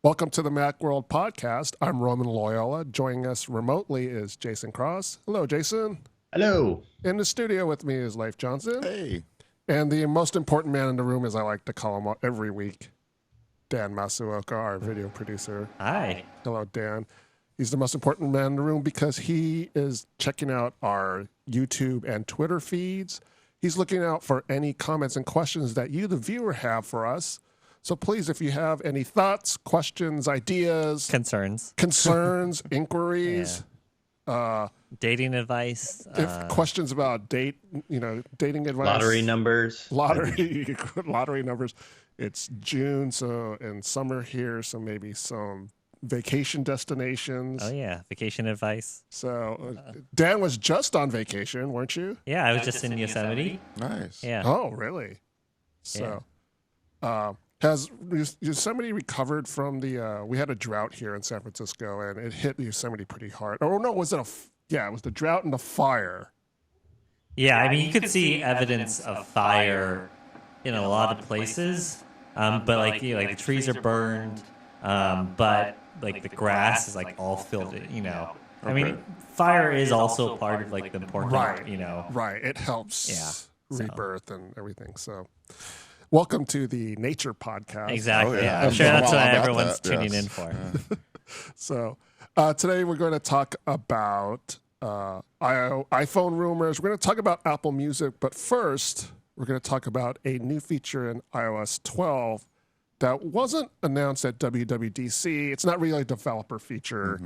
Welcome to the Macworld Podcast. I'm Roman Loyola. Joining us remotely is Jason Cross. Hello, Jason. Hello. In the studio with me is Leif Johnson. Hey. And the most important man in the room, as I like to call him every week, Dan Masuoka, our video producer. Hi. Hello, Dan. He's the most important man in the room because he is checking out our YouTube and Twitter feeds. He's looking out for any comments and questions that you, the viewer, have for us. So please, if you have any thoughts, questions, ideas, concerns, inquiries, dating advice, if questions about dating advice, lottery numbers, lottery numbers. It's June, and summer here, so maybe some vacation destinations. Oh yeah, vacation advice. So Dan was just on vacation, weren't you? Yeah, I was just in Yosemite. Nice. Yeah. Oh, really? So, has Yosemite recovered from the? We had a drought here in San Francisco, and it hit Yosemite pretty hard. Oh no, was it it was the drought and the fire. Yeah, I mean, you could see evidence of fire in a lot of places, but like the trees are burned, but like the grass is like all filled in. I mean, fire is also part of like the important. Right. It helps. Yeah. Rebirth and everything. So. Welcome to the Nature Podcast. Exactly. Oh, yeah. I'm sure that's what about everyone's that, tuning yes. in for. So today we're going to talk about iPhone rumors. We're going to talk about Apple Music, but first we're going to talk about a new feature in iOS 12 that wasn't announced at WWDC. It's not really a developer feature,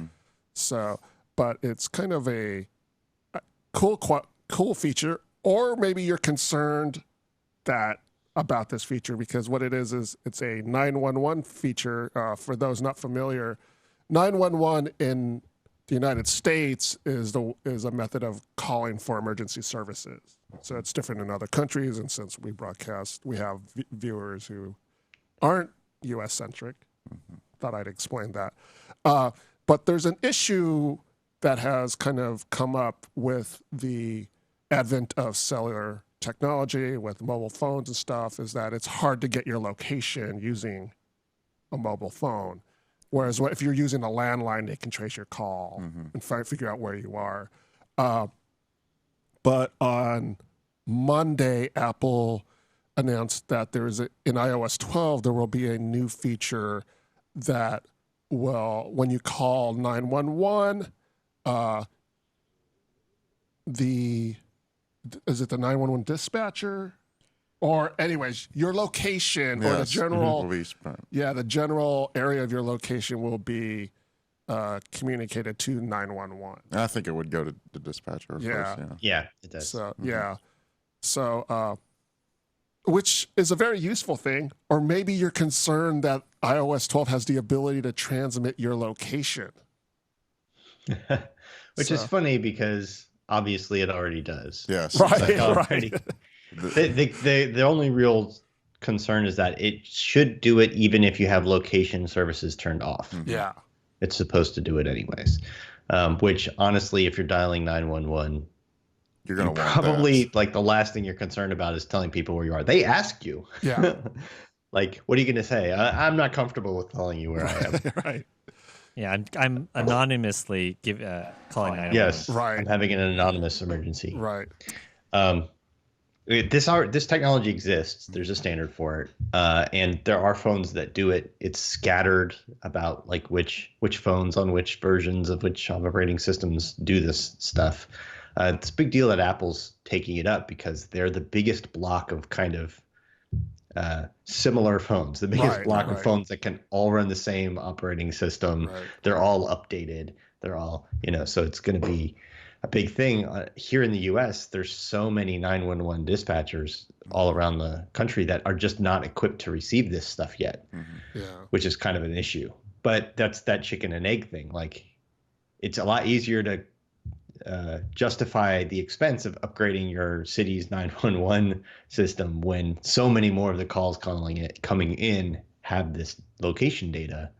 but it's kind of a cool feature. Or maybe you're concerned about this feature because what it is it's a 911 feature. For those not familiar, 911 in the United States is a method of calling for emergency services. So it's different in other countries, and since we broadcast, we have viewers who aren't U.S. centric. Thought I'd explain that. But there's an issue that has kind of come up with the advent of cellular technology with mobile phones and stuff, is that it's hard to get your location using a mobile phone. Whereas if you're using a landline, they can trace your call and figure out where you are. But on Monday, Apple announced that in iOS 12, there will be a new feature that will, when you call 911, is it the 911 dispatcher? Or anyways, your location or the general the general area of your location will be communicated to 911. I think it would go to the dispatcher first. Yeah, it does. So which is a very useful thing. Or maybe you're concerned that iOS 12 has the ability to transmit your location. Which is funny because obviously it already does. Yes. Right. The only real concern is that it should do it even if you have location services turned off. Yeah. It's supposed to do it anyways. Which honestly, if you're dialing 911, you're going to probably like the last thing you're concerned about is telling people where you are. They ask you. Yeah. Like, what are you going to say? I'm not comfortable with telling you where I am. Right. Yeah, I'm anonymously calling 911. Yes, right. I'm having an anonymous emergency. Right. This technology exists. There's a standard for it, and there are phones that do it. It's scattered about like which phones on which versions of which operating systems do this stuff. It's a big deal that Apple's taking it up because they're the biggest block of kind of similar phones, the biggest block of phones that can all run the same operating system. Right. They're all updated. They're all, so it's going to be a big thing. Here in the U.S., there's so many 911 dispatchers all around the country that are just not equipped to receive this stuff yet, which is kind of an issue. But that's that chicken and egg thing. Like, it's a lot easier to justify the expense of upgrading your city's 911 system when so many more of the calls coming in have this location data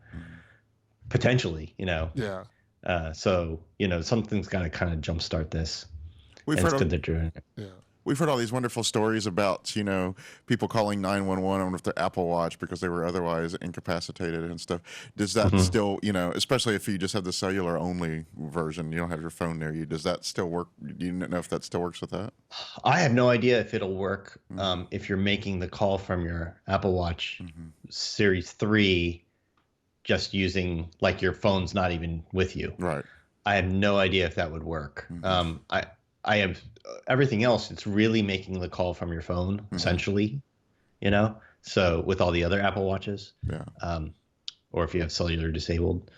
potentially, Yeah. So, something's got to kind of jumpstart this. We've it's heard good they're doing it. Yeah. we've heard all these wonderful stories about, people calling 911 with their Apple Watch because they were otherwise incapacitated and stuff. Does that still, especially if you just have the cellular only version, you don't have your phone near you, does that still work? Do you know if that still works with that? I have no idea if it'll work if you're making the call from your Apple Watch Series 3 just using, like, your phone's not even with you. Right. I have no idea if that would work. I have everything else. It's really making the call from your phone, essentially, so with all the other Apple Watches, or if you have cellular disabled.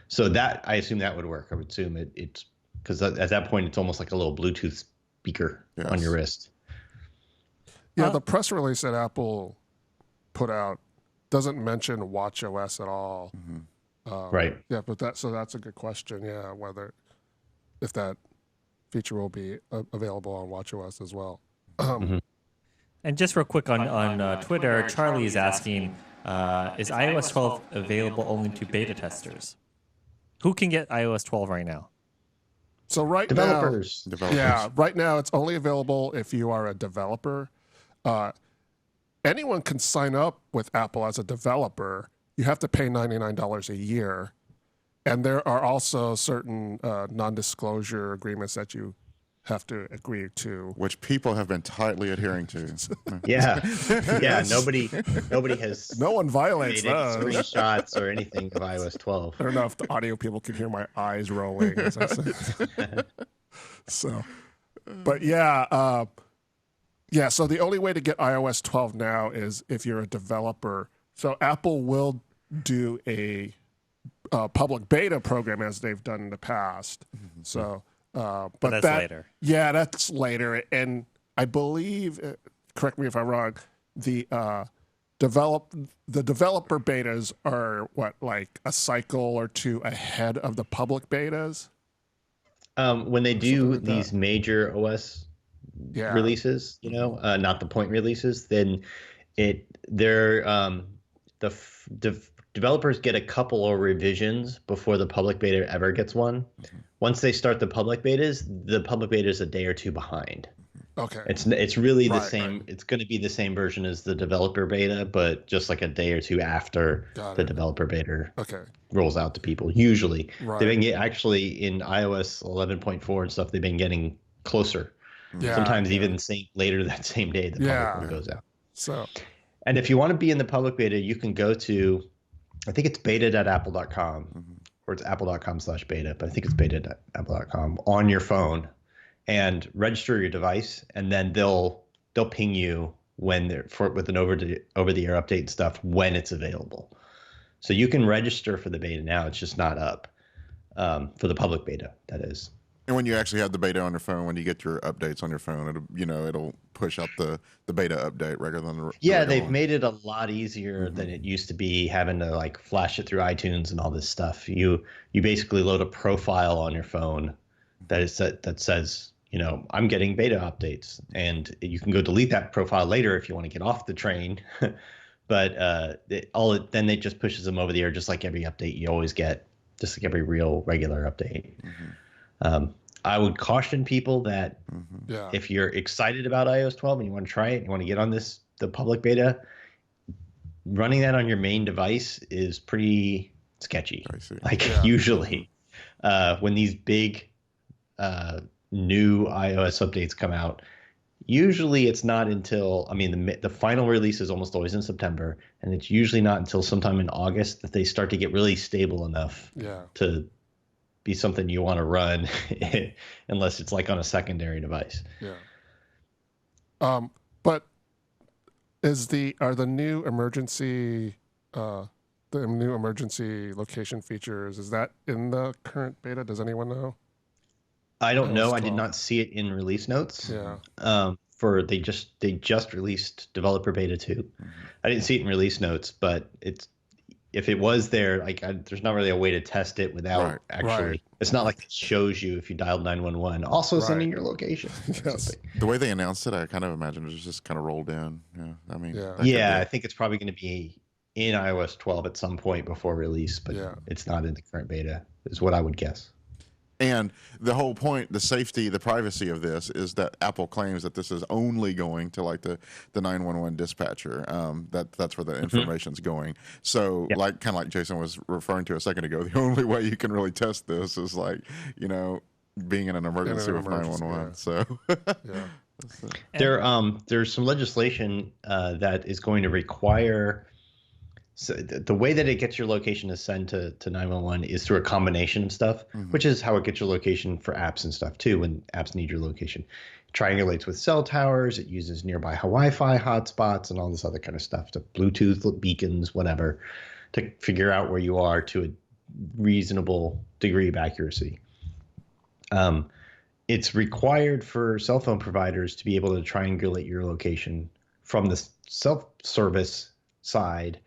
So that, I assume that would work. I would assume it's because at that point, it's almost like a little Bluetooth speaker on your wrist. Yeah, the press release that Apple put out doesn't mention watchOS at all. Right. Yeah, but that's a good question. Yeah, if that feature will be available on watchOS as well. And just real quick on Twitter, Charlie is asking, is iOS 12 available only to beta testers? Who can get iOS 12 right now? So developers. Yeah, right now it's only available if you are a developer. Anyone can sign up with Apple as a developer. You have to pay $99 a year. And there are also certain non-disclosure agreements that you have to agree to, which people have been tightly adhering to. Yeah. Nobody has. No one violates made any those. screenshots or anything of iOS 12. I don't know if the audio people can hear my eyes rolling as I say. So, but yeah. So the only way to get iOS 12 now is if you're a developer. So Apple will do a public beta program as they've done in the past. So, but that's later. Yeah, that's later. And I believe, correct me if I'm wrong, the developer betas are like a cycle or two ahead of the public betas. When they do these major OS releases, not the point releases, then developers get a couple of revisions before the public beta ever gets one. Once they start the public beta is a day or two behind. Okay. It's really the same. Right. It's going to be the same version as the developer beta, but just like a day or two after the developer beta rolls out to people. Usually, they've been actually in iOS 11.4 and stuff. They've been getting closer. Yeah. Sometimes even later that same day the public one goes out. So, and if you want to be in the public beta, you can go to, I think it's beta.apple.com or it's apple.com/beta, but I think it's beta.apple.com on your phone and register your device. And then they'll ping you with an over the air update and stuff when it's available. So you can register for the beta now. It's just not up for the public beta, that is. And when you actually have the beta on your phone, when you get your updates on your phone, it'll push out the beta update rather than the they've made it a lot easier than it used to be, having to like flash it through iTunes and all this stuff. You basically load a profile on your phone that says, I'm getting beta updates, and you can go delete that profile later if you want to get off the train. But then it just pushes them over the air, just like every update you always get, just like every real regular update. I would caution people that if you're excited about iOS 12 and you want to try it, you want to get on the public beta, running that on your main device is pretty sketchy. Usually, when these big new iOS updates come out, usually it's not until, the final release is almost always in September, and it's usually not until sometime in August that they start to get really stable enough to be something you want to run unless it's like on a secondary device. Yeah. But are the new emergency location features, is that in the current beta? Does anyone know? I don't know. I did not see it in release notes. Yeah. They just released developer beta 2. I didn't see it in release notes, but if it was there, there's not really a way to test it without actually. Right. It's not like it shows you if you dialed 911. Also sending your location. Yes. The way they announced it, I kind of imagine it was just kind of rolled in. Yeah. I think it's probably going to be in iOS 12 at some point before release, but it's not in the current beta, is what I would guess. And the whole point, the safety, the privacy of this is that Apple claims that this is only going to like the 911 dispatcher. That's where the information's going. So like kind of like Jason was referring to a second ago, the only way you can really test this is like, being in an emergency with 911. Yeah. So there's some legislation that is going to require. So the way that it gets your location to send to 911 is through a combination of stuff, which is how it gets your location for apps and stuff too. When apps need your location, it triangulates with cell towers. It uses nearby Wi-Fi hotspots and all this other kind of stuff, to Bluetooth beacons, whatever, to figure out where you are to a reasonable degree of accuracy. It's required for cell phone providers to be able to triangulate your location from the self-service side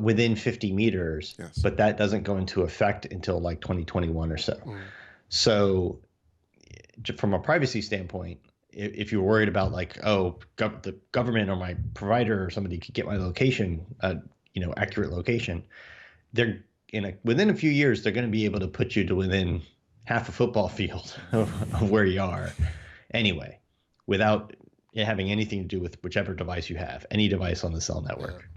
within 50 meters, Yes. but that doesn't go into effect until like 2021 or so. So from a privacy standpoint, if you're worried about like, the government or my provider or somebody could get my location, accurate location, they're within a few years, they're going to be able to put you to within half a football field of where you are anyway, without it having anything to do with whichever device you have, any device on the cell network.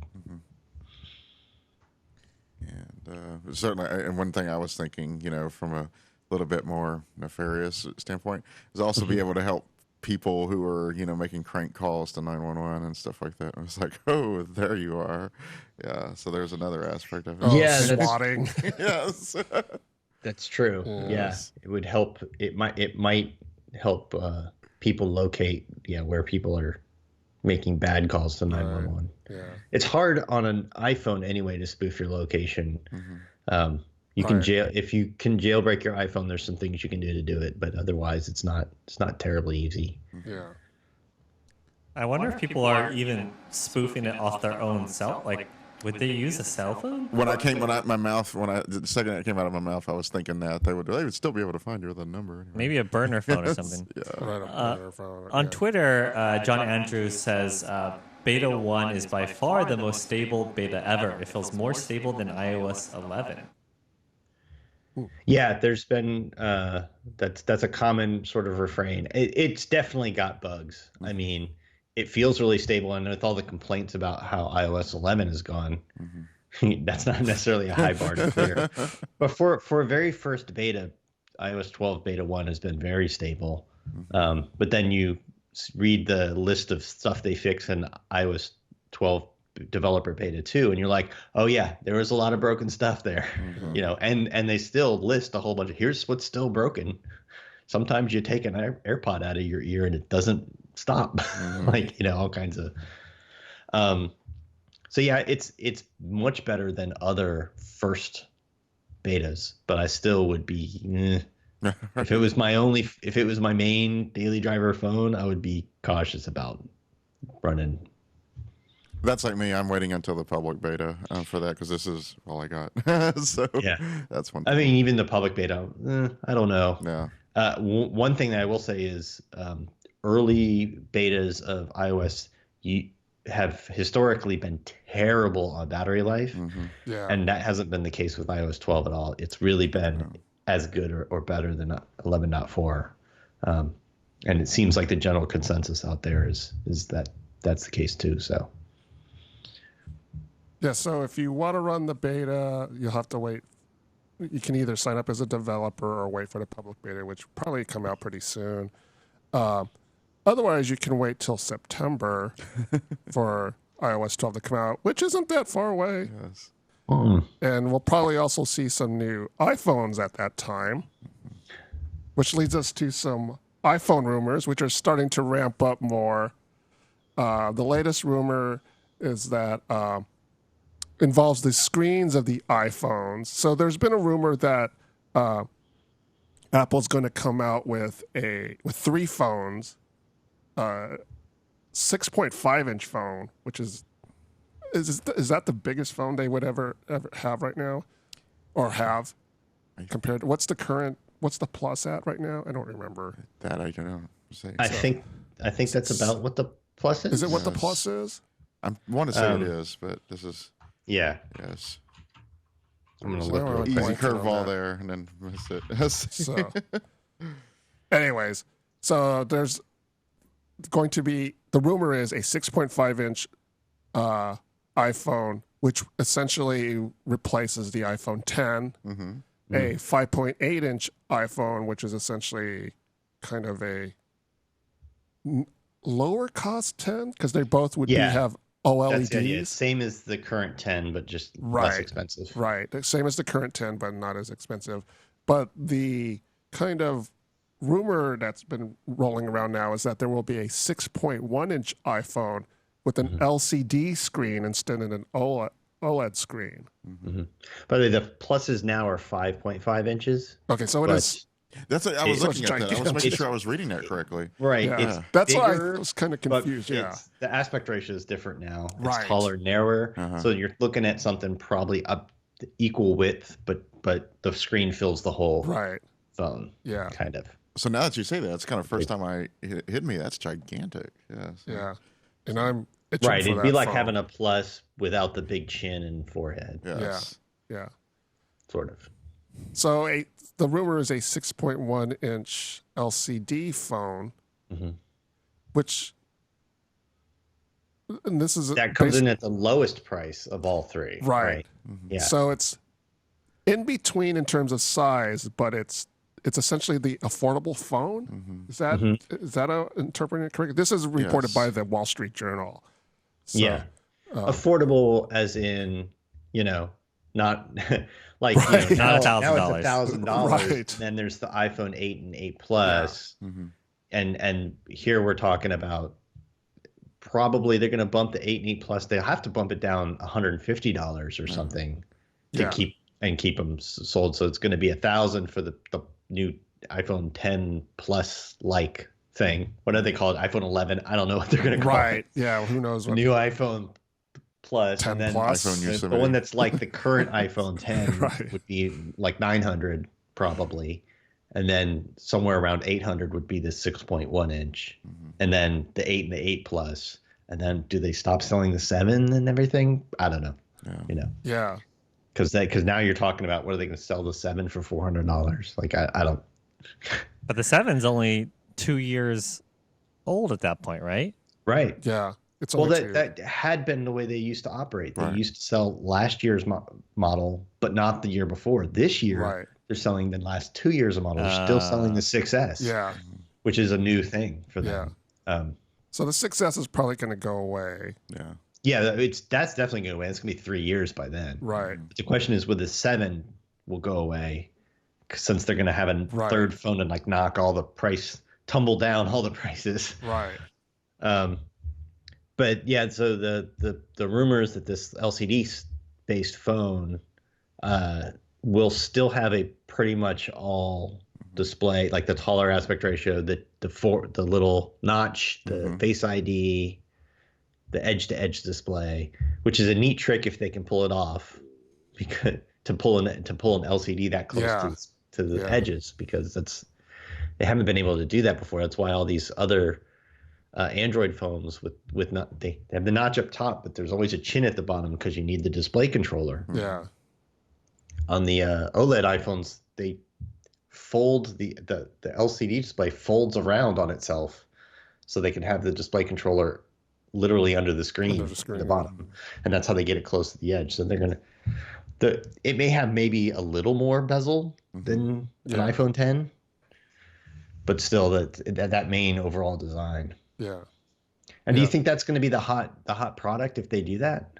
And certainly, and one thing I was thinking, from a little bit more nefarious standpoint, is also be able to help people who are, making crank calls to 911 and stuff like that. I was like, oh, there you are. Yeah. So there's another aspect of it. Yeah, swatting. Yes. That's true. Yes. Yeah, it would help. It might help people locate where people are making bad calls to 911. Yeah. It's hard on an iPhone anyway to spoof your location. You can if you can jailbreak your iPhone. There's some things you can do to do it, but otherwise it's not terribly easy. Yeah. I wonder if people are even spoofing it off their own cell. Like, would they use a cell phone? The second it came out of my mouth, I was thinking that they would still be able to find your other number. Anyway. Maybe a burner phone or something. Yeah. Right on their phone. On Yeah. Twitter, John Andrews says Beta 1 is by far the most stable beta ever. It feels more stable than iOS 11. Yeah, there's been that's a common sort of refrain. It's definitely got bugs. I mean, it feels really stable, and with all the complaints about how iOS 11 has gone, that's not necessarily a high bar to clear. But for a very first beta, iOS 12 beta 1 has been very stable. But then you read the list of stuff they fix in iOS 12 developer beta 2, and you're like, oh yeah, there was a lot of broken stuff there. And they still list a whole bunch of, here's what's still broken. Sometimes you take an AirPod out of your ear and it doesn't stop. All kinds of so yeah, it's much better than other first betas, but I still would be if it was my main daily driver phone, I would be cautious about running. That's like me. I'm waiting until the public beta for that, because this is all I got. So Yeah. that's one I thing. mean, even the public beta, I don't know. Yeah. One thing that I will say is early betas of iOS have historically been terrible on battery life, Yeah. and that hasn't been the case with iOS 12 at all. It's really been as good or better than 11.4, and it seems like the general consensus out there is that that's the case too. So. Yeah, so if you want to run the beta, you'll have to wait. You can either sign up as a developer or wait for the public beta, which will probably come out pretty soon. Otherwise, you can wait till September for iOS 12 to come out, which isn't that far away. Yes. And we'll probably also see some new iPhones at that time, which leads us to some iPhone rumors, which are starting to ramp up more. The latest rumor is that involves the screens of the iPhones. So there's been a rumor that Apple's going to come out with three phones, 6.5-inch phone, which is that the biggest phone they would ever have right now, or have compared to what's the Plus at right now? I don't remember. That I don't know. I think that's about what the Plus is. Is it what the Yes. Plus is? I want to say it is, but this is Yeah. yes. I'm gonna So look we're real like quick. Easy blanking on curveball that. there, and then miss it. So, anyways, so there's going to be, the rumor is a 6.5-inch iPhone, which essentially replaces the iPhone 10, a 5.8-inch iPhone, which is essentially kind of a lower cost 10, because they both would Yeah. have That's the idea. OLEDs. Same as the current 10, but just less Right. expensive. Right. The same as the current 10, but not as expensive. But the kind of rumor that's been rolling around now is that there will be a 6.1-inch iPhone with an LCD screen instead of an OLED screen. By the way, the pluses now are 5.5 inches. Okay, so it But- is. That's it. I was So looking at that. I was gigantic. making sure I was reading that correctly. Right. Yeah. It's That's why bigger, I was kind of but confused. Yeah. the aspect ratio is different now. It's Right. taller, narrower. Uh-huh. So you're looking at something probably up the equal width, but the screen fills the whole Right. phone. Yeah. Kind of. So now that you say that, it's kind of first time it hit me. That's gigantic. Yeah. So- Yeah. And I'm itching Right. for It'd be that like phone. having a plus without the big chin and forehead. Yes. Yeah. Sort of. So the rumor is a 6.1-inch LCD phone, which, and this is That comes in at the lowest price of all three. Right. Yeah. So it's in between in terms of size, but it's essentially the affordable phone. Is that interpreting it correctly? This is reported Yes. by the Wall Street Journal. So, yeah. Affordable as in, not like Right. now, Not now it's $1,000. $1,000. Right. Then there's the iPhone 8 and 8 Plus, and here we're talking about probably they're going to bump the 8 and 8 Plus. They'll have to bump it down $150 or something to Yeah. keep them sold. So it's going to be $1,000 for the new iPhone 10 Plus like thing. What do they call it? iPhone 11. I don't know what they're going to call it. Right. Yeah. Who knows The what? new iPhone Plus, 10 and then Plus. iPhone the Yosemite. one that's like the current iPhone 10 Right. would be like 900 probably, and then somewhere around 800 would be the 6.1 inch, and then the 8 and the 8 Plus, and then do they stop selling the 7 and everything? I don't know. Yeah. Because now you're talking about what are they going to sell the 7 for $400? Like I don't. But the 7's only 2 years old at that point, right? Right. Yeah. It's Well, only that had been the way they used to operate. They Right. used to sell last year's model, but not the year before. This year, Right. they're selling the last 2 years of model. They're still selling the 6S, Yeah. which is a new thing for them. So the 6S is probably going to go away. Yeah. Yeah, that's definitely going to go away. It's going to be 3 years by then. Right. But the question is, whether the 7 will go away, since they're going to have a Right. third phone and like knock all the price, tumble down all the prices. Right. But yeah, so the rumor is that this LCD based phone will still have a pretty much all display, like the taller aspect ratio, the little notch, the Face ID, the edge to edge display, which is a neat trick if they can pull it off, because to pull an LCD that close Yeah. to the Yeah. edges, because they haven't been able to do that before. That's why all these other Android phones with not they have the notch up top, but there's always a chin at the bottom because you need the display controller. Yeah. On the OLED iPhones, they fold the LCD display folds around on itself, so they can have the display controller literally under the screen, Under the screen, at the bottom, and that's how they get it close to the edge. So it may have maybe a little more bezel than Yeah. an iPhone 10, but still that main overall design. Yeah. And do you Yeah. think that's going to be the hot product if they do that?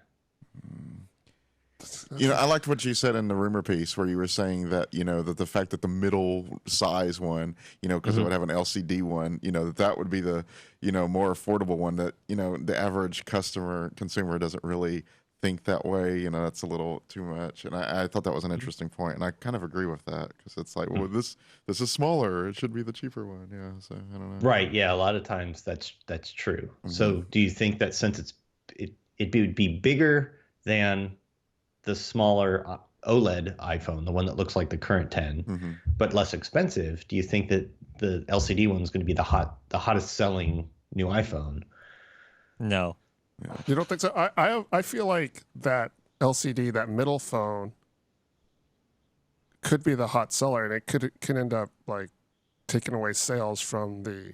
I liked what you said in the rumor piece where you were saying that, that the fact that the middle size one, because it would have an LCD one, that would be the, more affordable one that, the average consumer doesn't really think that way. That's a little too much. And I thought that was an interesting point. And I kind of agree with that because it's like, well, this is smaller. It should be the cheaper one. Yeah. So I don't know. Right. Yeah. A lot of times that's true. So do you think that since it would be bigger than the smaller OLED iPhone, the one that looks like the current 10, but less expensive, do you think that the LCD one is going to be the hottest selling new iPhone? No. You don't think so? I feel like that LCD, that middle phone, could be the hot seller, and it can end up like taking away sales from the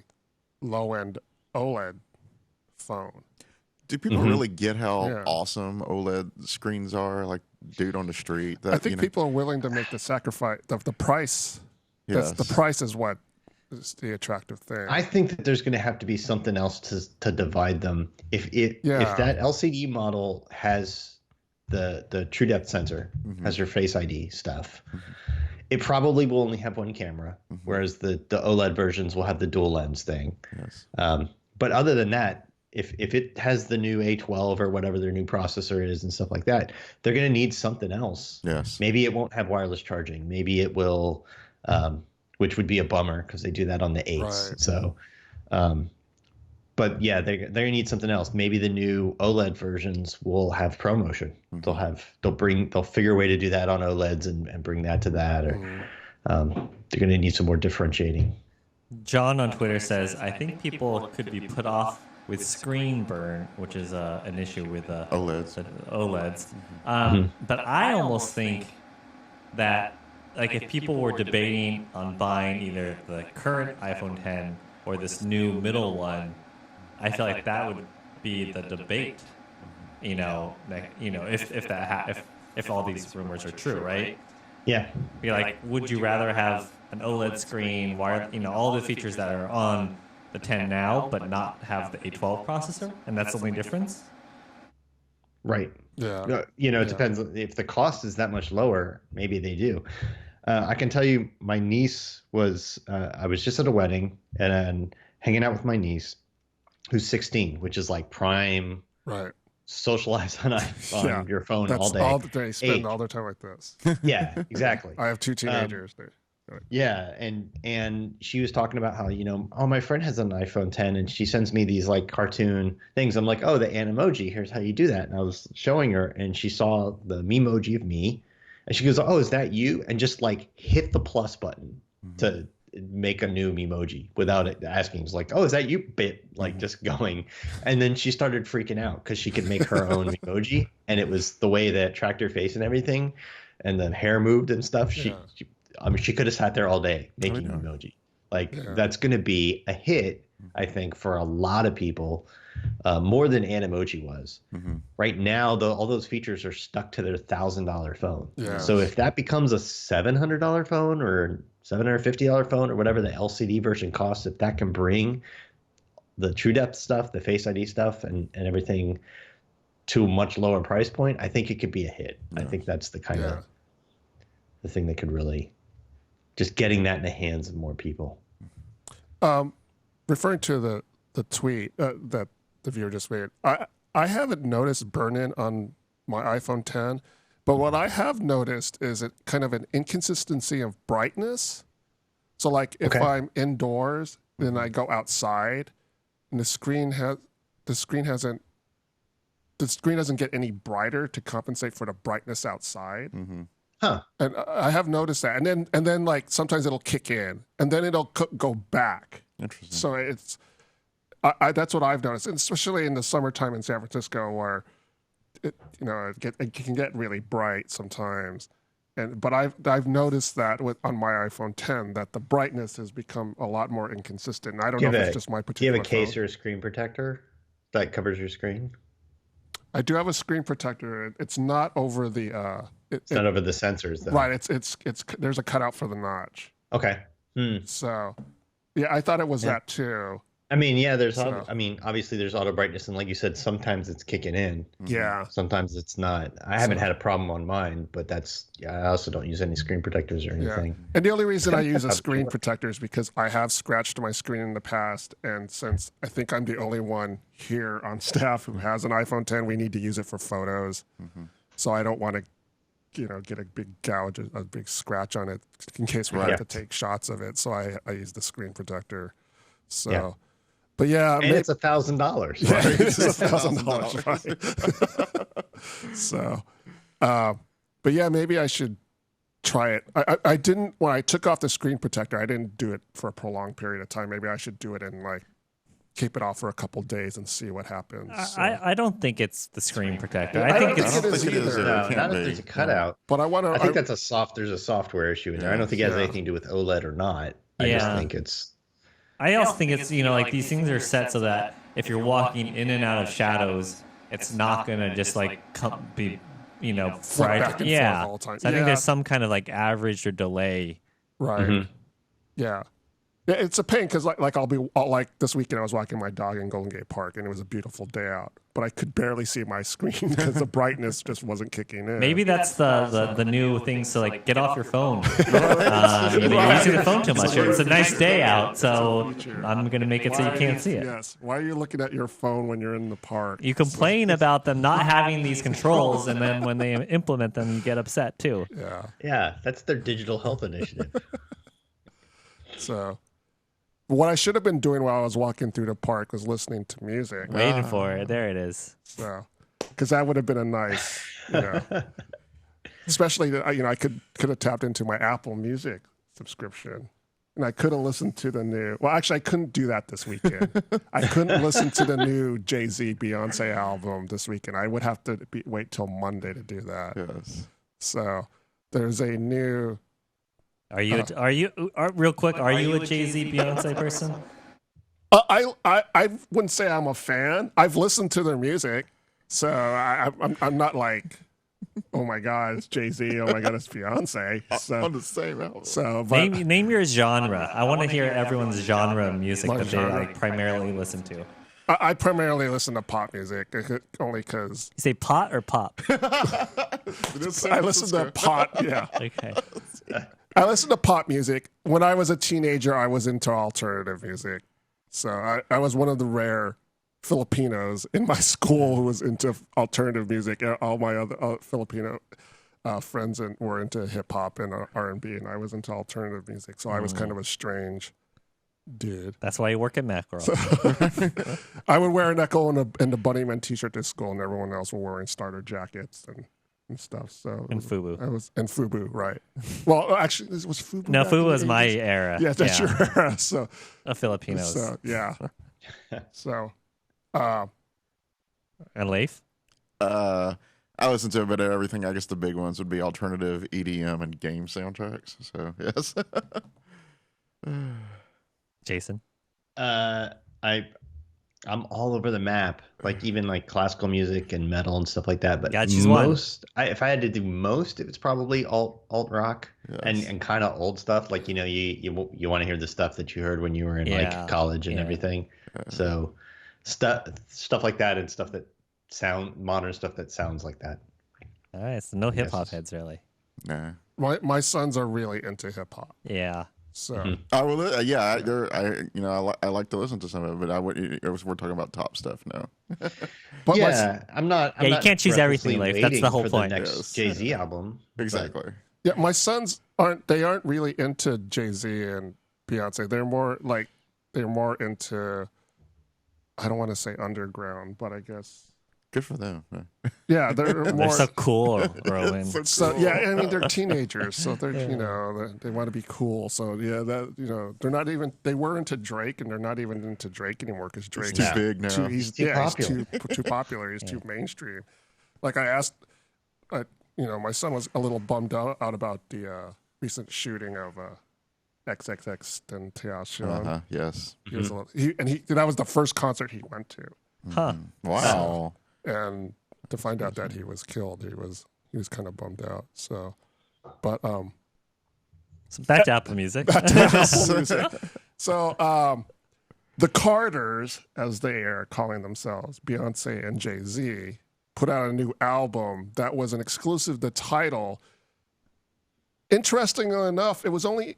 low end OLED phone. Do people really get how Yeah. awesome OLED screens are? Like, dude on the street. That, I think people are willing to make the sacrifice. The price. Yes. The price is what is the attractive thing. I think that there's going to have to be something else to divide them. If that LCD model has the true depth sensor, has your Face ID stuff, it probably will only have one camera, whereas the OLED versions will have the dual lens thing. Yes. But other than that, if it has the new A12 or whatever their new processor is and stuff like that, they're going to need something else. Yes. Maybe it won't have wireless charging. Maybe it will, which would be a bummer because they do that on the 8s. Right. So, but yeah, they're going to need something else. Maybe the new OLED versions will have ProMotion. They'll figure a way to do that on OLEDs and bring that to that. Or they're going to need some more differentiating. John on Twitter says, I think people could be put off with screen burn, which is an issue with OLEDs. But I almost think that, like, if people were debating on buying either the current iPhone 10 or this new middle one, I feel like that would be the debate. If all these rumors are true, right? Yeah. Be like, would you rather have an OLED screen, all the features that are on the 10 now, but not have the A12 processor, and that's the only difference? Right. Yeah. It depends. If the cost is that much lower, maybe they do. I can tell you, my niece was. I was just at a wedding and hanging out with my niece, who's 16, which is like prime. Right. Socialize on your phone all day. All day. Spend all their time like this. Yeah, exactly. I have 2 teenagers. Yeah, and she was talking about how, my friend has an iPhone 10 and she sends me these like cartoon things. I'm like, oh, the Animoji, here's how you do that. And I was showing her and she saw the Memoji of me and she goes, oh, is that you? And just like hit the plus button to make a new Memoji without it asking. It's like, oh, is that you? Just going. And then she started freaking out because she could make her own Memoji and it was the way that tracked her face and everything and the hair moved and stuff. She could have sat there all day making emoji. That's going to be a hit, I think, for a lot of people, more than Animoji was. Right now, all those features are stuck to their $1,000 phone. Yeah. So if that becomes a $700 phone or $750 phone or whatever the LCD version costs, if that can bring the True Depth stuff, the Face ID stuff, and everything to a much lower price point, I think it could be a hit. Yeah. I think that's the kind of the thing that could really just getting that in the hands of more people. Referring to the tweet that the viewer just made, I haven't noticed burn-in on my iPhone 10, but what I have noticed is it kind of an inconsistency of brightness. So like if I'm indoors, then I go outside, and the screen doesn't get any brighter to compensate for the brightness outside. Huh. And I have noticed that, and then like sometimes it'll kick in, and then it'll go back. Interesting. So it's that's what I've noticed, and especially in the summertime in San Francisco, where it can get really bright sometimes. But I've noticed that on my iPhone 10 that the brightness has become a lot more inconsistent. And I don't know if it's just my particular. Do you have a case phone. or a screen protector that covers your screen? I do have a screen protector. It's not over the. It's not over the sensors, though. Right. It's there's a cutout for the notch. Okay. So, yeah, I thought it was that too. I mean, yeah, obviously there's auto brightness, and like you said, sometimes it's kicking in. Yeah. Sometimes it's not. I haven't had a problem on mine, but I also don't use any screen protectors or anything. Yeah. And the only reason I use a screen protector is because I have scratched my screen in the past, and since I think I'm the only one here on staff who has an iPhone 10, we need to use it for photos. So I don't want to, get a big gouge, a big scratch on it in case we have to take shots of it. So I use the screen protector. So. Yeah. But yeah, and it's $1,000. Yeah, it's $1,000, right? So, but yeah, maybe I should try it. I didn't when I took off the screen protector. I didn't do it for a prolonged period of time. Maybe I should do it in like keep it off for a couple days and see what happens. So. I don't think it's the screen protector. I I don't think it's think it is think it is either. either. No, It not can't if be. there's a cutout. But I want to. I think that's there's a software issue in there. I don't think it has Yeah. anything to do with OLED or not. I just Yeah. think it's I also think it's, like these things are set so that if you're walking in and out of shadows, it's not going to just like be, Flip fried. back and Yeah. forth all the time. So I think Yeah. there's some kind of like average or delay. Right. Mhm. Yeah. Yeah, it's a pain because like like this weekend I was walking my dog in Golden Gate Park and it was a beautiful day out, but I could barely see my screen because the brightness just wasn't kicking in. Maybe that's the new thing. So like, get off your phone. You're using the phone too much. It's a nice day out, so I'm gonna make it so you can't see it. Yes. Why are you looking at your phone when you're in the park? You complain about them not having these controls, and then when they implement them, you get upset too. Yeah. that's their digital health initiative. So, what I should have been doing while I was walking through the park was listening to music. Waiting for it. There it is. So, because that would have been a nice, especially that I could have tapped into my Apple Music subscription, and I could have listened to the new. Well, actually, I couldn't do that this weekend. I couldn't listen to the new Jay-Z Beyonce album this weekend. I would have to wait till Monday to do that. Yes. So, there's a new. Are you real quick? Are you a Jay-Z Beyonce person? I wouldn't say I'm a fan. I've listened to their music, so I'm not like, oh my god, it's Jay-Z. Oh my god, it's Beyonce. On the same album. So, but Name your genre. I want to hear everyone's genre of music My that they genre. like primarily listen to. You I primarily listen to pop music only because say pot or pop? I listen to pop. Yeah, Okay. I listen to pop music. When I was a teenager, I was into alternative music. So I was one of the rare Filipinos in my school who was into alternative music. All my other Filipino friends were into hip hop and R&B, and I was into alternative music. So I was kind of a strange dude. That's why you work at Mackerel. I would wear an Echo and a Bunnyman t-shirt to school, and everyone else were wearing starter jackets and stuff. So And Fubu. and Fubu, right? Well, actually, this was Fubu. No, back in Fubu the was my 80s? era. Yeah, that's your era. So Of Filipinos. yeah. So And Leif? I listen to a bit of everything. I guess the big ones would be alternative EDM and game soundtracks. So yes. Jason? I'm all over the map, like even like classical music and metal and stuff like that. But Gotta choose one. if I had to do most, it's probably alt rock Yes. and kind of old stuff. Like you want to hear the stuff that you heard when you were in Yeah, like college and yeah. everything. So stuff like that and stuff that modern stuff that sounds like that. All right, so no hip hop Yes. heads really. Nah. my sons are really into hip hop. Yeah. So I will. Yeah. I like to listen to some of it, but I would. If we're talking about top stuff, no. but I'm not. Yeah, you can't choose everything, breathlessly Leif. That's the waiting whole for point. The next Yes. Jay-Z album. but- Exactly. my sons aren't really into Jay-Z and Beyonce. They're more into, I don't want to say underground, but I guess Good for them. yeah, they're They're more so cool, Rowan. So yeah, I mean they're teenagers, so they're they want to be cool. So yeah, they're not even they were into Drake, and they're not even into Drake anymore because Drake Too is big now. he's too too popular. He's too mainstream. Like I asked, my son was a little bummed out about the recent shooting of XXX Tentacion. Yes. He was a little, that was the first concert he went to, Huh. Wow. and to find out that he was killed, he was kind of bummed out. So, but So back to Apple Music. So, the Carters, as they are calling themselves, Beyonce and Jay-Z, put out a new album that was an exclusive to Tidal. Interestingly enough, it was only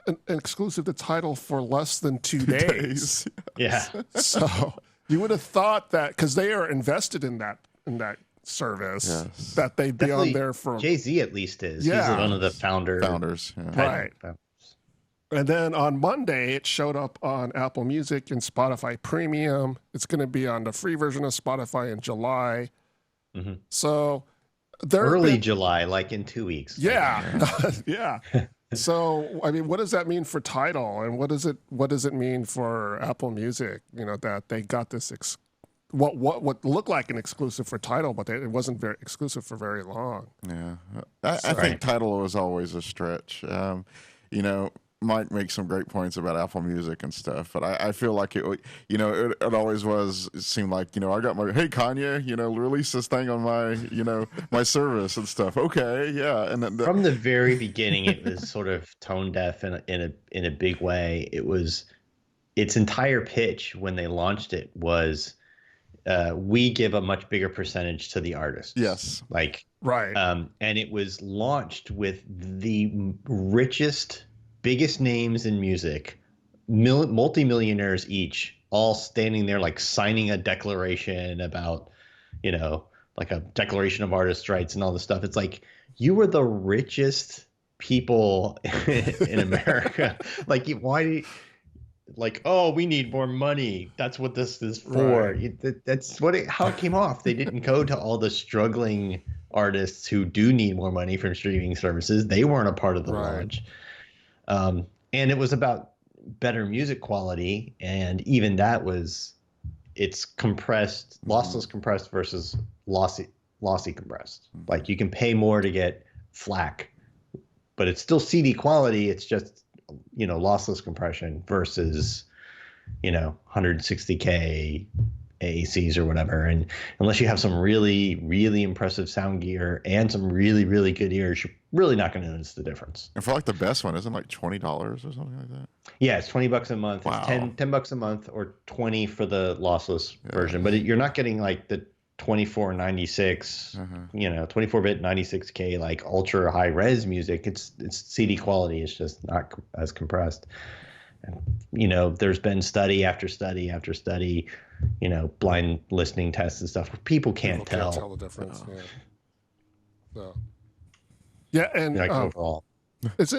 an exclusive to Tidal for less than 2 days. Yeah. So you would have thought that because they are invested in that service, Yes. that they'd be on there for Jay-Z at least is. Yeah. He's one of the founders. Yeah. Right. And then on Monday, it showed up on Apple Music and Spotify Premium. It's going to be on the free version of Spotify in July. So they're Early July, like in 2 weeks. yeah, yeah. So, I mean, what does that mean for Tidal, and what does it mean for Apple Music? You know, that they got this what looked like an exclusive for Tidal, but it wasn't very exclusive for very long. Yeah, I think Tidal was always a stretch. You know, Mike makes some great points about Apple Music and stuff, but I feel like it always was. It seemed like, you know, I got my, hey Kanye, you know, release this thing on my, you know, my service and stuff. Okay, yeah, and then from the very beginning, it was sort of tone deaf in a big way. It was its entire pitch when they launched it was, we give a much bigger percentage to the artists. Yes, Right. And it was launched with the richest, biggest names in music, multimillionaires each, all standing there like signing a declaration about, you know, like a declaration of artists' rights and all this stuff. It's like, you were the richest people in America. Like, why? Like, oh, we need more money. That's what this is for. Right. That's how it came off. They didn't go to all the struggling artists who do need more money from streaming services. They weren't a part of the launch. And it was about better music quality, and even that was, it's compressed, lossless compressed versus lossy compressed. Like, you can pay more to get FLAC, but it's still CD quality. It's just, you know, lossless compression versus, you know, 160K AACs or whatever. And unless you have some really, really impressive sound gear and some really, really good ears, you're really not going to notice the difference. and for like the best one, isn't it like $20 or something like that? Yeah, it's $20 a month. Wow. It's $10 a month, or 20 for the lossless version. But you're not getting like the 2496, you know, 24-bit 96K like ultra high res music. It's CD quality. It's just not as compressed. And, you know, there's been study after study after study, you know, blind listening tests and stuff where people can't tell the difference. Yeah. So. Yeah, and like overall. is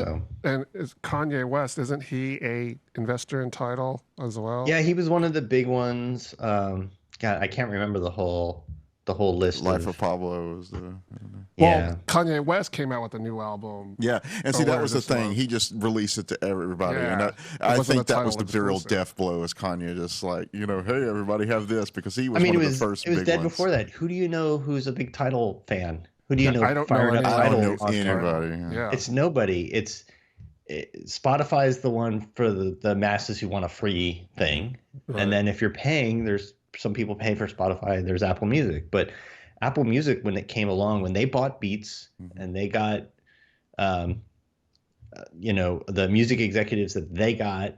Kanye West? Isn't he a investor in Tidal as well? Yeah, he was one of the big ones. God, I can't remember the whole list. Life of Pablo was the. Well, Kanye West came out with a new album. Yeah, and see, that was the thing. month. He just released it to everybody, Yeah. and I wasn't think a that was the Tidal real exclusive. death blow. Is Kanye just like, you know, hey, everybody have this, because he was I mean, one it of was the first it was big dead ones. before that. Who do you know who's a big Tidal fan? Who do you know? I don't know fired up anybody. I don't Tidal know on Tidal? anybody. Yeah. It's nobody. Spotify is the one for the masses who want a free thing. Right. And then if you're paying, there's some people pay for Spotify. There's Apple Music. But Apple Music, when it came along, when they bought Beats and they got, you know, the music executives that they got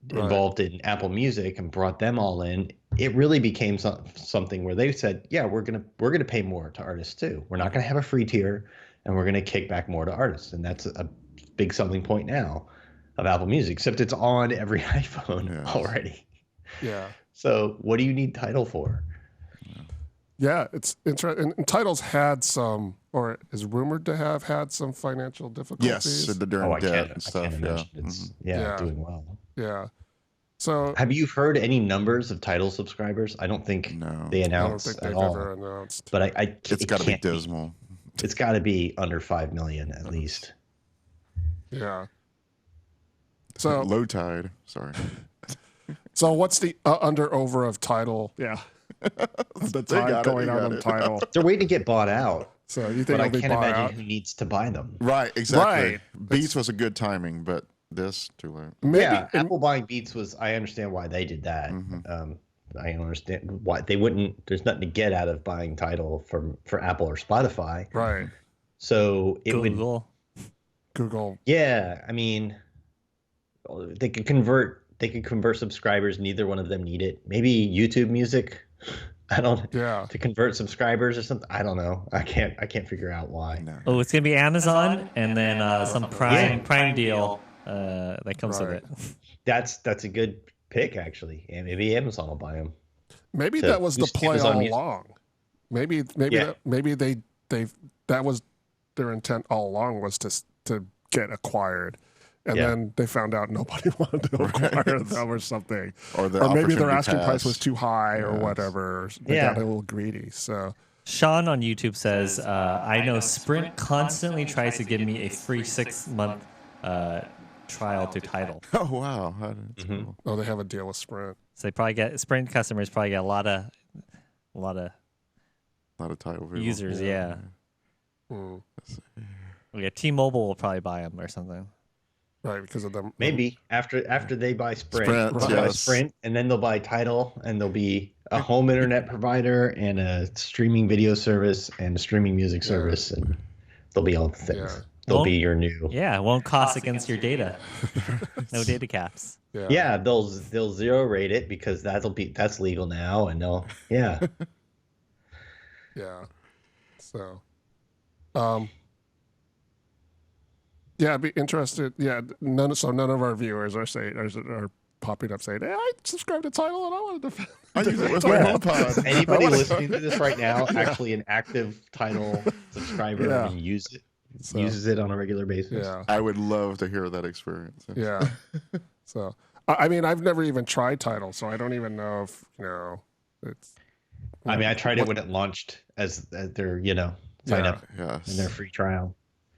involved in Apple Music and brought them all in, it really became something where they said, yeah, we're gonna pay more to artists too. We're not gonna have a free tier, and we're gonna kick back more to artists. And that's a big selling point now of Apple Music, except it's on every iPhone already. Yeah. So what do you need Tidal for? Yeah, it's interesting. And Tidal's had some, or is rumored to have had some financial difficulties. Yes, during I debt can't and stuff. Yeah. imagine it's Yeah. doing well. Yeah. So Have you heard any numbers of Tidal subscribers? I don't think No. they I don't announced think at they've all. ever announced. But It's got to be dismal. It's got to be under 5 million at least. Yeah. So Low tide. Sorry. so what's the under over of Tidal? Yeah. The They got tide it, going they out got on it. Tidal. They're waiting to get bought out, So you think but I it'll be can't bought imagine out? who needs to buy them. Right. Exactly. Right. Beats was a good timing, but this too late. Maybe Yeah, Apple buying Beats was. I understand why they did that. I understand why they wouldn't. There's nothing to get out of buying Tidal for Apple or Spotify. right. So it would. Google. Yeah, I mean, they could convert. They could convert subscribers. Neither one of them need it. Maybe YouTube Music. I don't. Yeah. To convert subscribers or something. I don't know. I can't figure out why. No. Oh, it's gonna be Amazon, and then some Prime deal that comes with it. That's a good pick actually. And maybe Amazon will buy them. Maybe So, that was the use play Amazon all Music. along. Maybe Yeah. that was their intent all along, was to get acquired, and Yeah. then they found out nobody wanted to acquire them or something, Or the maybe their opportunity asking price passed. was too high or Yes. whatever. They Yeah. got a little greedy. So Sean on YouTube says, I know Sprint constantly tries to give me a free 6-month trial to Tidal. Oh wow, that's Mhm. cool. Oh, they have a deal with Sprint. So they probably get Sprint customers probably get a lot of A lot of title people. users. Yeah. Hmm. Yeah. T-Mobile will probably buy them or something. Right, because of them. Maybe after they buy Sprint, Sprint, they'll buy yes. Sprint, and then they'll buy Tidal, and there'll be a home internet provider and a streaming video service and a streaming music service, and they'll be all the things. Yeah. They'll be your new. Yeah, it won't cost against your data. No data caps. Yeah. Yeah, they'll zero rate it because that's legal now, and yeah. Yeah. So, yeah, I'd be interested. Yeah, none of our viewers are popping up saying, "Hey, I subscribed to Tidal and I wanted to." I use it with my HomePod. Anybody listening to this right now, actually an active Tidal subscriber Yeah. and uses So, it on a regular basis. yeah, I would love to hear that experience. yeah. So, I mean, I've never even tried Tidal, so I don't even know if it's. I mean, I tried it when it launched as their sign up Yes. in their free trial.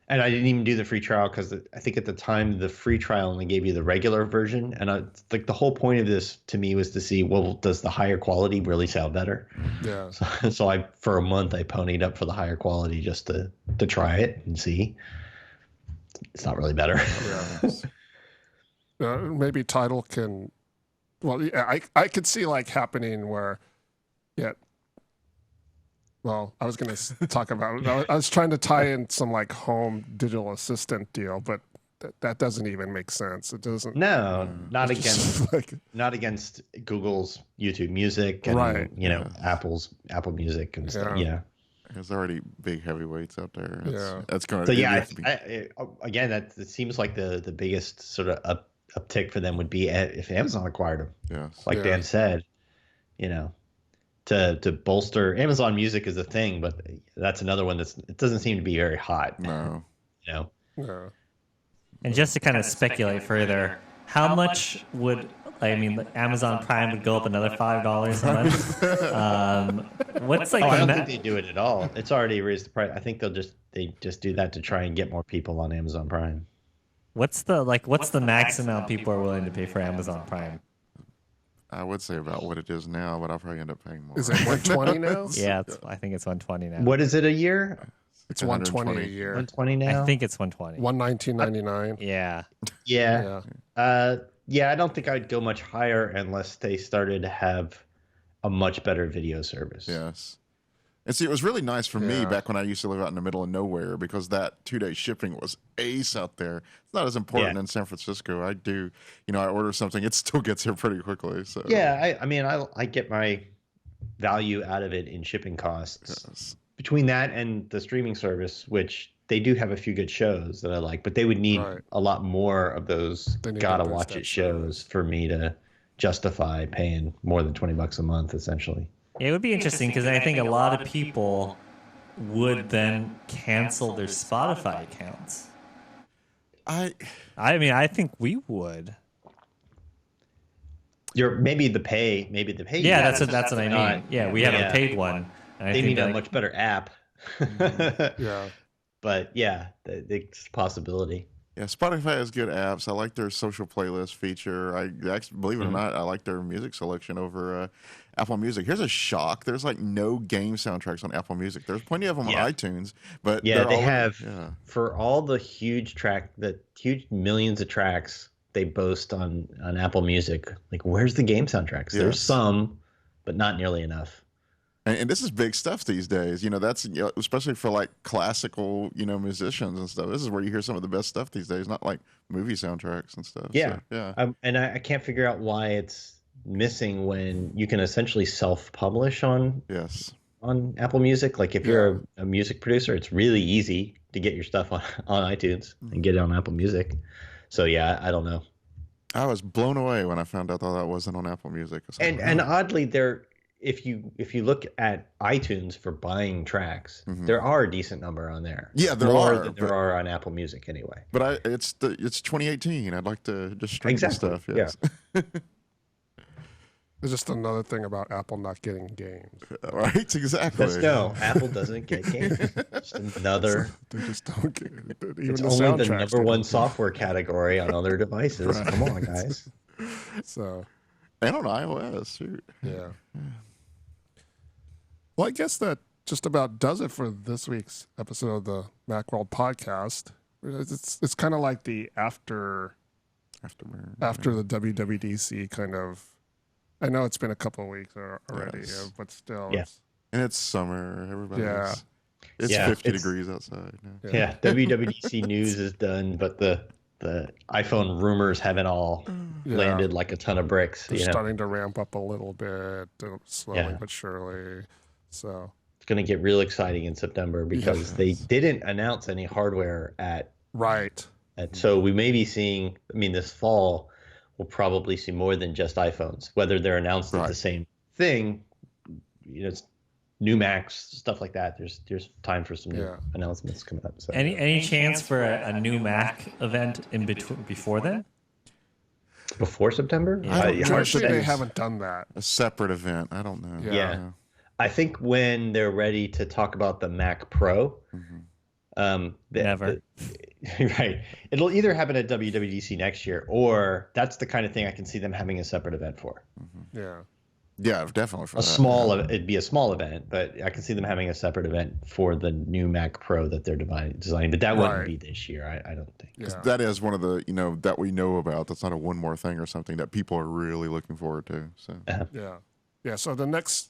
And I didn't even do the free trial because I think at the time the free trial only gave you the regular version. And like the whole point of this to me was to see, well, does the higher quality really sound better? Yeah. So I for a month I ponied up for the higher quality just to try it and see. It's not really better. Yeah. Maybe Tidal can. Well, yeah, I could see like happening where, yeah. Well, I was going to talk about. I was trying to tie in some like home digital assistant deal, but that doesn't even make sense. It doesn't. No, not it's just against like, not against Google's YouTube Music and Right. Apple's Apple Music and stuff. Yeah. Yeah. There's already big heavyweights out there. Yeah. That's going So to yeah, again, that it seems like the biggest sort of uptick for them would be if Amazon acquired them. yes. Like Yeah. Dan said, to bolster Amazon Music is a thing, but that's another one it doesn't seem to be very hot. No. You know, yeah. And just to kind of speculate further, how much would Amazon Prime would go up another $5 a month? What's like I the don't think they do it at all. It's already raised the price. I think they just do that to try and get more people on Amazon Prime. what's the max amount people are willing to pay for Amazon Prime? I would say about what it is now, but I'll probably end up paying more. Is it 120 now? Yeah, I think it's 120 now. What is it a year? It's 120 a year. 120 now. I think it's 120. 119.99. Yeah. Yeah. Yeah. Yeah. I don't think I'd go much higher unless they started to have a much better video service. Yes. And see, it was really nice for me Yeah. back when I used to live out in the middle of nowhere because that 2-day shipping was ace out there. It's not as important Yeah. in San Francisco. I do, I order something, it still gets here pretty quickly. So Yeah. I mean, I get my value out of it in shipping costs. Yes. Between that and the streaming service, which they do have a few good shows that I like, but they would need Right. a lot more of those They need to gotta boost watch that it shows for me to justify paying more than $20 a month, essentially. It would be interesting because I think a lot of people would then cancel their Spotify accounts. I I think we would. Maybe the pay. Yeah, that's what I mean. Yeah, we have Yeah. a paid one. And I They think need a like, much better app. Yeah. But yeah, it's a possibility. Yeah, Spotify has good apps. I like their social playlist feature. I actually, believe it or Mm-hmm. not, I like their music selection over Apple Music. Here's a shock: there's like no game soundtracks on Apple Music. There's plenty of them Yeah. on iTunes, but Yeah, they're they all- have Yeah, for all the huge millions of tracks they boast on Apple Music. Like, where's the game soundtracks? There's Yes. some, but not nearly enough. and this is big stuff these days. That's especially for like classical musicians and stuff. This is where you hear some of the best stuff these days, not like movie soundtracks and stuff. Yeah. So, yeah. And I can't figure out why it's missing when you can essentially self-publish on Yes. Apple Music. Like if you're a music producer, it's really easy to get your stuff on iTunes and get it on Apple Music. So yeah, I don't know. I was blown away when I found out that wasn't on Apple Music. I was like, And wow. oddly, if you look at iTunes for buying tracks, Mhm. there are a decent number on there. Yeah, there More are, than there but- are on Apple Music anyway. But it's 2018. I'd like to just stream the Exactly, stuff. Yes. It's just another thing about Apple not getting games. Right? Exactly. Because no, Apple doesn't get games. Just another. They just don't get it. Even It's the only the soundtracks, number they one don't software category on other devices. Right. Come on, guys. get. So And on iOS, shoot. yeah. Well, I guess that just about does it for this week's episode of the Macworld podcast. It's kind of like the after the WWDC kind of. I know it's been a couple of weeks already, Yes. but still, Yeah. And it's summer. Everybody's. Yeah. It's Yeah, 50 it's- degrees outside. Yeah. Yeah, WWDC news is done, but the iPhone rumors haven't all Yeah. landed like a ton of bricks. They're You know, starting to ramp up a little bit, slowly Yeah. but surely. So it's going to get real exciting in September because they didn't announce any hardware right, so we may be seeing. I mean, this fall we'll probably see more than just iPhones. Whether they're announced as Right. the same thing, it's new Macs, stuff like that. There's time for some new Yeah. announcements coming up. So Any chance for a new Mac event in between before then? before September, Yeah. I don't I know. think It's they haven't done that. a separate event. I don't know. Yeah. I think when they're ready to talk about the Mac Pro, Never. right. It'll either happen at WWDC next year, or that's the kind of thing I can see them having a separate event for. Yeah, Yeah, definitely for A that. small, it'd be a small event, but I can see them having a separate event for the new Mac Pro that they're designing. But that wouldn't Right. be this year, I don't think. yeah. That is one of the, that we know about. That's not a one more thing or something that people are really looking forward to. So Yeah. So the next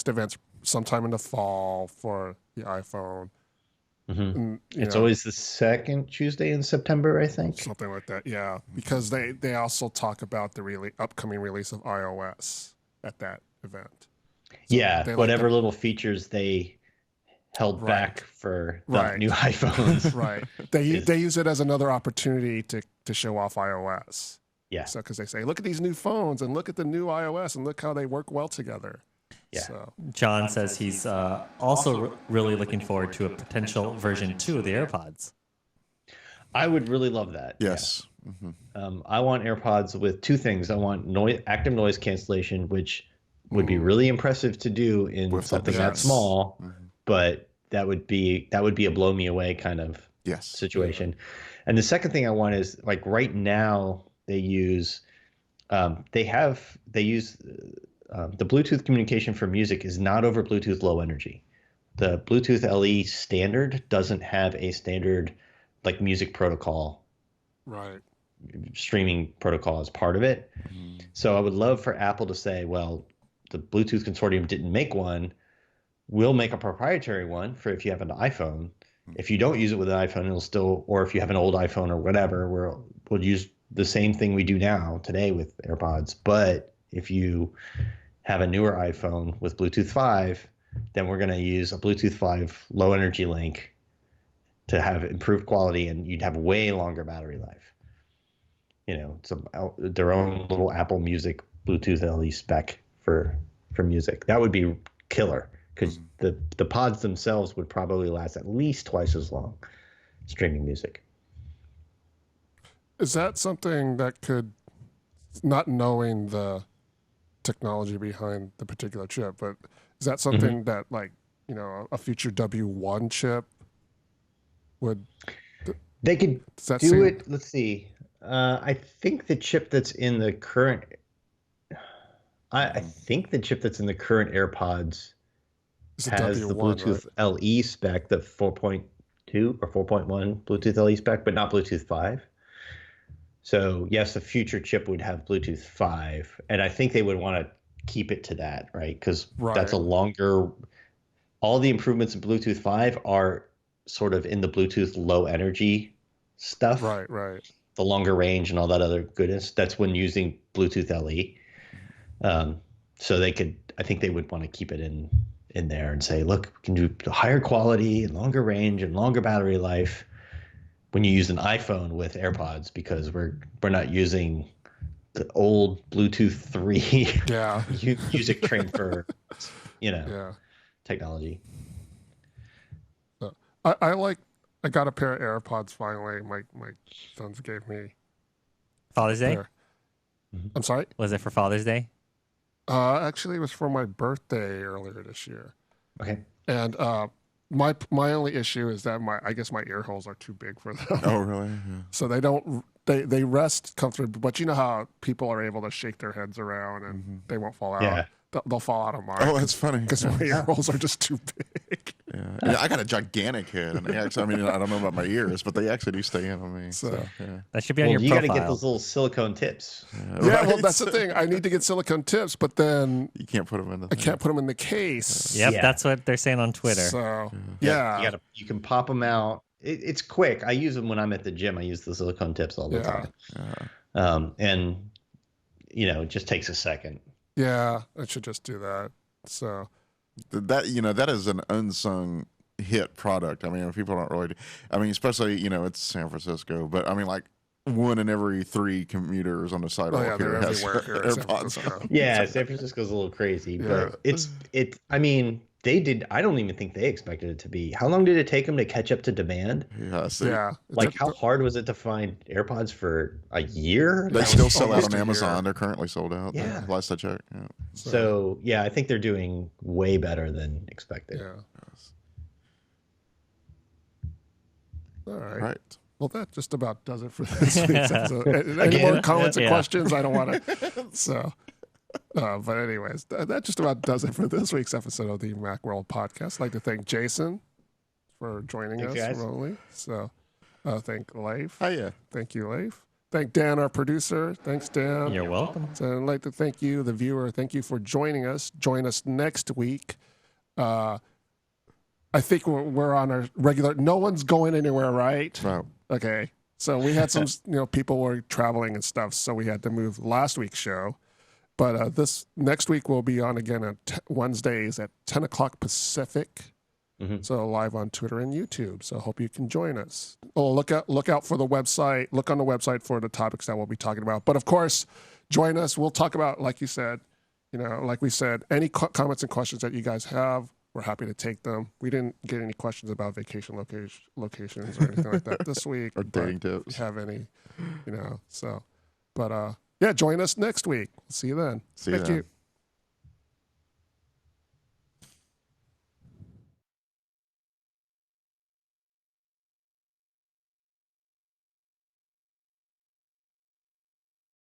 event's sometime in the fall for the iPhone. Mhm. And, you It's know, always the second Tuesday in September, I think. something like that. Yeah, because they also talk about the upcoming release of iOS at that event. Yeah, they like whatever to- little features they held Right. back for the Right. new iPhones. Right. They use it as another opportunity to show off iOS. Yeah. So because they say, look at these new phones and look at the new iOS and look how they work well together. Yeah. So John says he's also really looking forward to a potential version 2 of the AirPods. I would really love that. yes. Yeah. I want AirPods with two things. I want active noise cancellation, which would be really impressive to do in With something something that else. small, but that would be a blow me away kind of Yes. situation. And the second thing I want is, like, right now they use the Bluetooth communication for music is not over Bluetooth Low Energy. The Bluetooth LE standard doesn't have a standard like music protocol, right. streaming protocol as part of it. So I would love for Apple to say, well, the Bluetooth consortium didn't make one. We'll make a proprietary one for if you have an iPhone. If you don't use it with an iPhone, it'll still, or if you have an old iPhone or whatever, we'll use the same thing we do now today with AirPods. But if you have a newer iPhone with Bluetooth 5, then we're going to use a Bluetooth 5 low energy link to have improved quality, and you'd have way longer battery life. It's their own little Apple Music Bluetooth LE spec for music. That would be killer, because the pods themselves would probably last at least twice as long streaming music. Is that something that could, not knowing the technology behind the particular chip, but is that something that, like, a future W1 chip would? They could Does that do seem- it. Let's see. I think the chip that's in the current. I think the chip that's in the current AirPods It's a has the W1, Bluetooth LE spec, the 4.2 or 4.1 Bluetooth LE spec, but not Bluetooth 5. So yes, the future chip would have Bluetooth 5, and I think they would want to keep it to that, right? Because that's a Right. longer. All the improvements in Bluetooth 5 are sort of in the Bluetooth low energy stuff, Right. the longer range and all that other goodness. That's when using Bluetooth LE. So they could, I think they would want to keep it in there and say, look, we can do higher quality and longer range and longer battery life when you use an iPhone with AirPods, because we're not using the old Bluetooth 3 Yeah. music transfer, Yeah. technology. I got a pair of AirPods finally. My sons gave me. Father's Day? Pair. I'm sorry. Was it for Father's Day? Actually, it was for my birthday earlier this year. Okay. And my only issue is that I guess my ear holes are too big for them. Oh, really? Yeah. So they rest comfortably, but you know how people are able to shake their heads around and they won't fall out. Yeah. They'll fall out of mine. Oh, that's funny. Because my ear holes are just too big. Yeah. I got a gigantic head, and I mean, I don't know about my ears, but they actually do stay in on me. So, yeah. That should be on Well, your you got profile. to get those little silicone tips. Yeah, well, that's the thing. I need to get silicone tips, but then You can't put them in the I can't put them in the case. Yep, Yeah. that's what they're saying on Twitter. So, Yeah, you can pop them out. It's quick. I use them when I'm at the gym. I use the silicone tips all the time. And it just takes a second. Yeah, I should just do that. So, that is an unsung hit product. I mean, people don't really. I mean, especially it's San Francisco, but I mean, like 1 in every 3 commuters on the sidewalk yeah, here they're has everywhere here in San AirPods. Francisco. Yeah, San Francisco's a little crazy, but I mean, they did. I don't even think they expected it to be. How long did it take them to catch up to demand? Yeah, so Yeah. Like, how hard was it to find AirPods for a year? they That still was sell out almost on a Amazon. year. They're currently sold out. Yeah. Last I checked. Yeah. So yeah, I think they're doing way better than expected. Yeah. All right. Right. Well, that just about does it for this week's episode. Any more comments and Yeah. questions? I don't want to. So, but anyways, that just about does it for this week's episode of the Macworld podcast. I'd like to thank Jason for joining Thanks, us guys. remotely. So, thank Leif. Oh yeah. Thank you, Leif. Thank Dan, our producer. Thanks, Dan. You're welcome. So I'd like to thank you, the viewer. Thank you for joining us. Join us next week. I think we're on our regular. No one's going anywhere, right? Wow. Okay. So we had some, people were traveling and stuff, so we had to move last week's show. But this next week we'll be on again on Wednesdays at 10 o'clock Pacific. Mhm. So live on Twitter and YouTube. So hope you can join us. Oh, look out for the website. Look on the website for the topics that we'll be talking about. But of course, join us. We'll talk about, like you said, like we said, any comments and questions that you guys have. We're happy to take them. We didn't get any questions about vacation locations or anything like that this week. Or dating but tips. if you have any, so. But yeah, join us next week. See you then. See you Thank then. you.